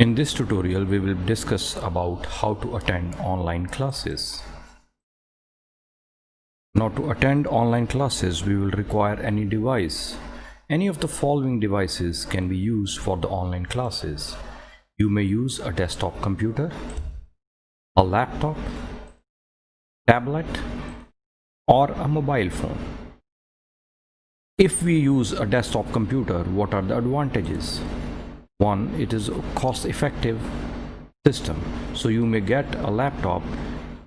In this tutorial, we will discuss about how to attend online classes. Now, to attend online classes, we will require any device. Any of the following devices can be used for the online classes. You may use a desktop computer, a laptop, tablet, or a mobile phone. If we use a desktop computer, what are the advantages? One, it is a cost-effective system. So you may get a laptop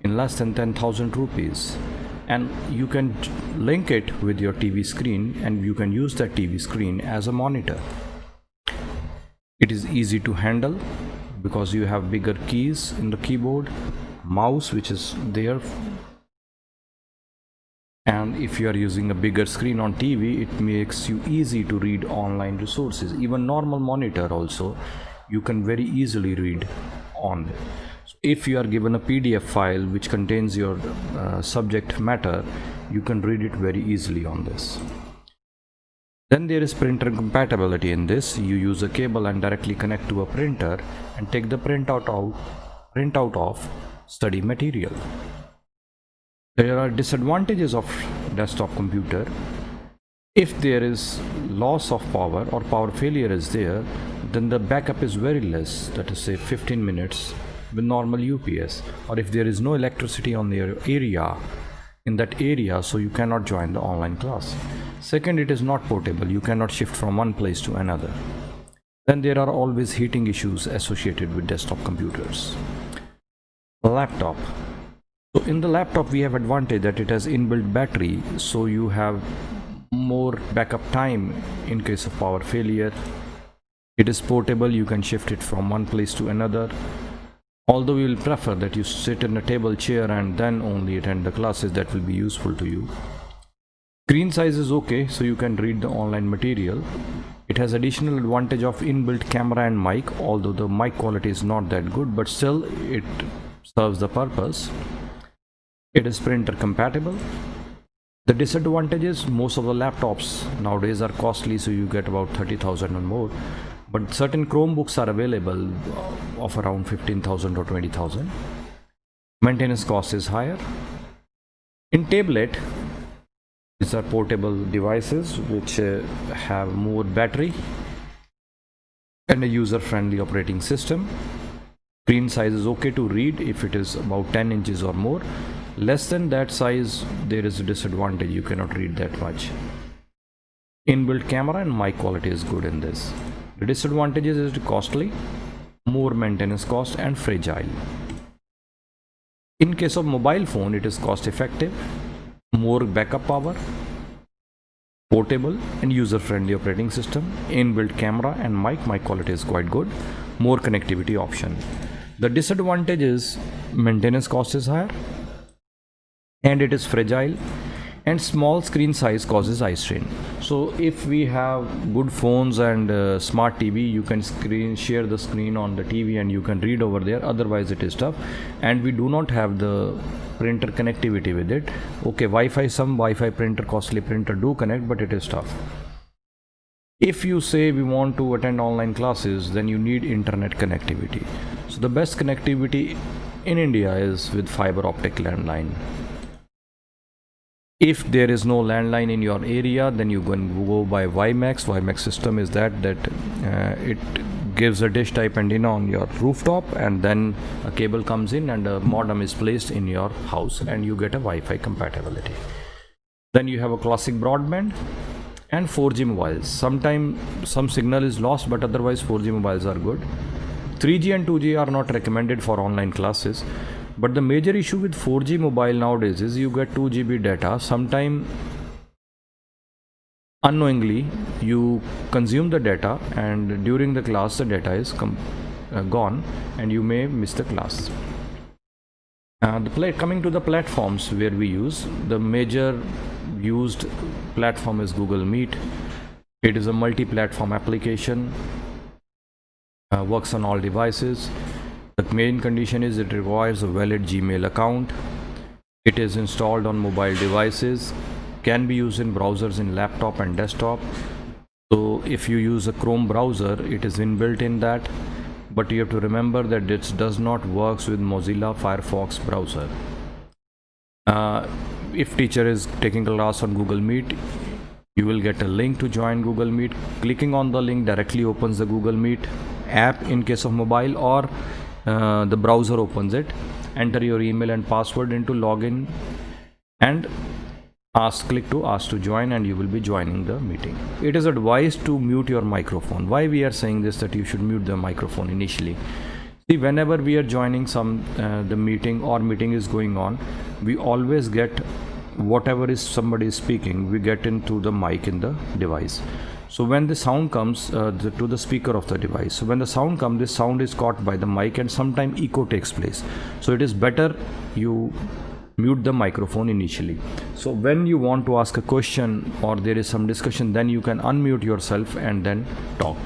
in less than 10,000 rupees, and you can link it with your TV screen and you can use that TV screen as a monitor. It is easy to handle because you have bigger keys in the keyboard, mouse which is there, and if you are using a bigger screen on TV, it makes you easy to read online resources. Even normal monitor also you can very easily read on it. So if you are given a PDF file which contains your subject matter, you can read it very easily on this. Then there is printer compatibility in this. You use a cable and directly connect to a printer and take the printout of study material. There are disadvantages of desktop computer. If there is loss of power or power failure is there, then the backup is very less, that is say 15 minutes with normal UPS. Or if there is no electricity on the area, in that area, so you cannot join the online class. Second, it is not portable. You cannot shift from one place to another. Then there are always heating issues associated with desktop computers. Laptop. So in the laptop we have advantage that it has inbuilt battery, so you have more backup time in case of power failure. It is portable, you can shift it from one place to another. Although we will prefer that you sit in a table chair and then only attend the classes, that will be useful to you. Screen size is okay, so you can read the online material. It has additional advantage of inbuilt camera and mic, although the mic quality is not that good, but still it serves the purpose. It is printer compatible. The disadvantages, most of the laptops nowadays are costly, so you get about 30,000 or more, but certain Chromebooks are available of around 15,000 or 20,000. Maintenance cost is higher. In tablet, these are portable devices which have more battery and a user-friendly operating system. Screen size is okay to read if it is about 10 inches or more. Less than that size, there is a disadvantage, you cannot read that much. Inbuilt camera and mic quality is good in this. The disadvantages is costly, more maintenance cost, and fragile. In case of mobile phone, it is cost effective, more backup power, portable and user-friendly operating system, inbuilt camera and mic quality is quite good, more connectivity option. The disadvantage is maintenance cost is higher, and it is fragile, and small screen size causes eye strain. So if we have good phones and smart TV, you can share the screen on the TV and you can read over there. Otherwise it is tough, and we do not have the printer connectivity with it. Okay, some Wi-Fi printer, costly printer do connect, but it is tough. If you say we want to attend online classes, then you need internet connectivity. So the best connectivity in India is with fiber optic landline. If there is no landline in your area, then you can go by WiMAX. WiMAX system is that it gives a dish type antenna on your rooftop, and then a cable comes in and a modem is placed in your house and you get a Wi-Fi compatibility. Then you have a classic broadband and 4G mobiles. Sometimes some signal is lost, but otherwise 4G mobiles are good. 3G and 2G are not recommended for online classes. But the major issue with 4G mobile nowadays is you get 2 GB data. Sometime unknowingly you consume the data, and during the class the data is gone and you may miss the class. Coming to the platforms where we use, the major used platform is Google Meet. It is a multi-platform application, works on all devices. The main condition is it requires a valid Gmail account. It is installed on mobile devices, can be used in browsers in laptop and desktop. So if you use a Chrome browser, it is inbuilt in that. but you have to remember that it does not works with Mozilla Firefox browser. If teacher is taking a class on Google Meet, you will get a link to join Google Meet. Clicking on the link directly opens the Google Meet app in case of mobile, or the browser opens it. Enter your email and password into login and click to ask to join, and you will be joining the meeting. It is advised to mute your microphone. Why we are saying this, that you should mute the microphone initially? See, whenever we are joining the meeting or meeting is going on, we always get whatever is somebody is speaking, we get into the mic in the device. So when the sound comes to the speaker of the device, so when the sound comes, this sound is caught by the mic and sometimes echo takes place. So it is better you mute the microphone initially. So when you want to ask a question or there is some discussion, then you can unmute yourself and then talk.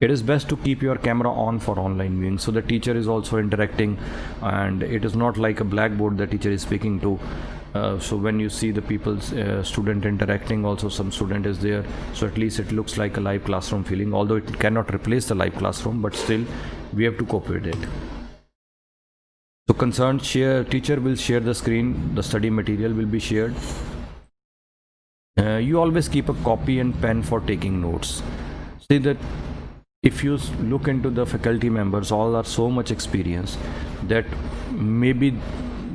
It is best to keep your camera on for online viewing, so the teacher is also interacting, and it is not like a blackboard the teacher is speaking to. So when you see the people's student interacting, also some student is there, so at least it looks like a live classroom feeling, although it cannot replace the live classroom, but still we have to cope with it. So concerned teacher will share the screen, the study material will be shared. You always keep a copy and pen for taking notes. See that if you look into the faculty members, all are so much experienced that maybe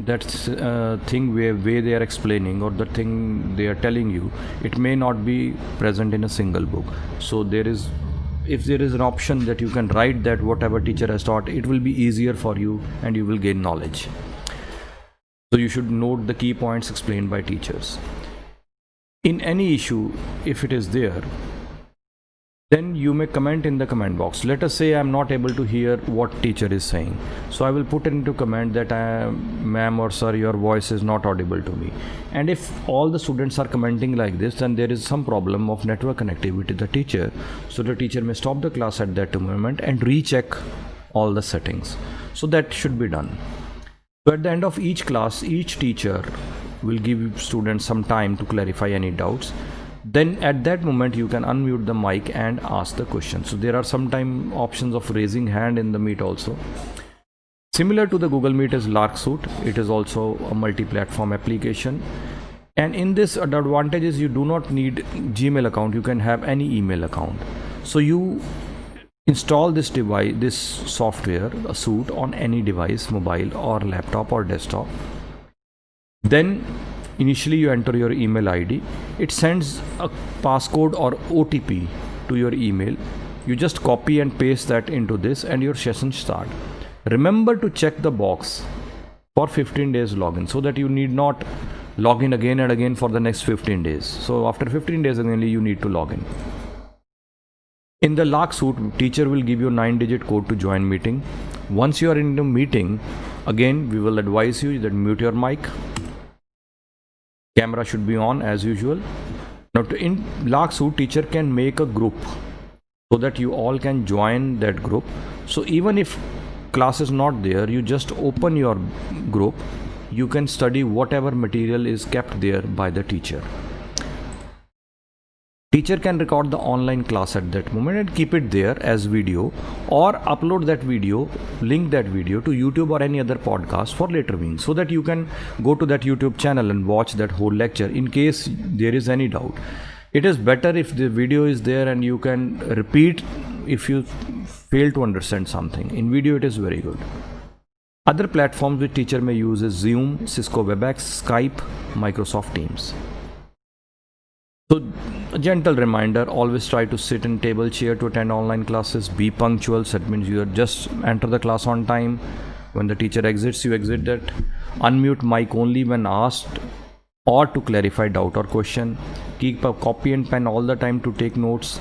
that thing way they are explaining or the thing they are telling you, it may not be present in a single book. So if there is an option that you can write that whatever teacher has taught, it will be easier for you and you will gain knowledge. So you should note the key points explained by teachers. In any issue, if it is there, then you may comment in the comment box. Let us say I am not able to hear what teacher is saying, so I will put it into comment that ma'am or sir, your voice is not audible to me. And if all the students are commenting like this, then there is some problem of network connectivity to the teacher, so the teacher may stop the class at that moment and recheck all the settings. So that should be done. So at the end of each class, each teacher will give students some time to clarify any doubts. Then at that moment you can unmute the mic and ask the question. So there are sometimes options of raising hand in the Meet also. Similar to the Google Meet is LarkSuite. It is also a multi-platform application. And in this, the advantage is you do not need Gmail account. You can have any email account. So you install this device, this software, a suite on any device, mobile or laptop or desktop. Then initially you enter your email ID. It sends a passcode or OTP to your email. You just copy and paste that into this and your session start. Remember to check the box for 15 days login, so that you need not log in again and again for the next 15 days. So after 15 days only you need to log in. In the LarkSuite, teacher will give you a 9-digit code to join meeting. Once you are in the meeting, again we will advise you that mute your mic. Camera should be on as usual. Now in LarkSuite, teacher can make a group so that you all can join that group. So even if class is not there, you just open your group. You can study whatever material is kept there by the teacher. Teacher can record the online class at that moment and keep it there as video, or upload that video, link that video to YouTube or any other podcast for later viewing, so that you can go to that YouTube channel and watch that whole lecture in case there is any doubt. It is better if the video is there and you can repeat if you fail to understand something. In video it is very good. Other platforms which teacher may use is Zoom, Cisco WebEx, Skype, Microsoft Teams. So a gentle reminder, always try to sit in table chair to attend online classes. Be punctual, so that means you just enter the class on time. When the teacher exits, you exit that. Unmute mic only when asked or to clarify doubt or question. Keep a copy and pen all the time to take notes.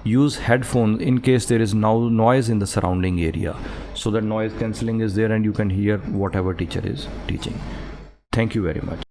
Use headphones in case there is no noise in the surrounding area, so that noise cancelling is there and you can hear whatever teacher is teaching. Thank you very much.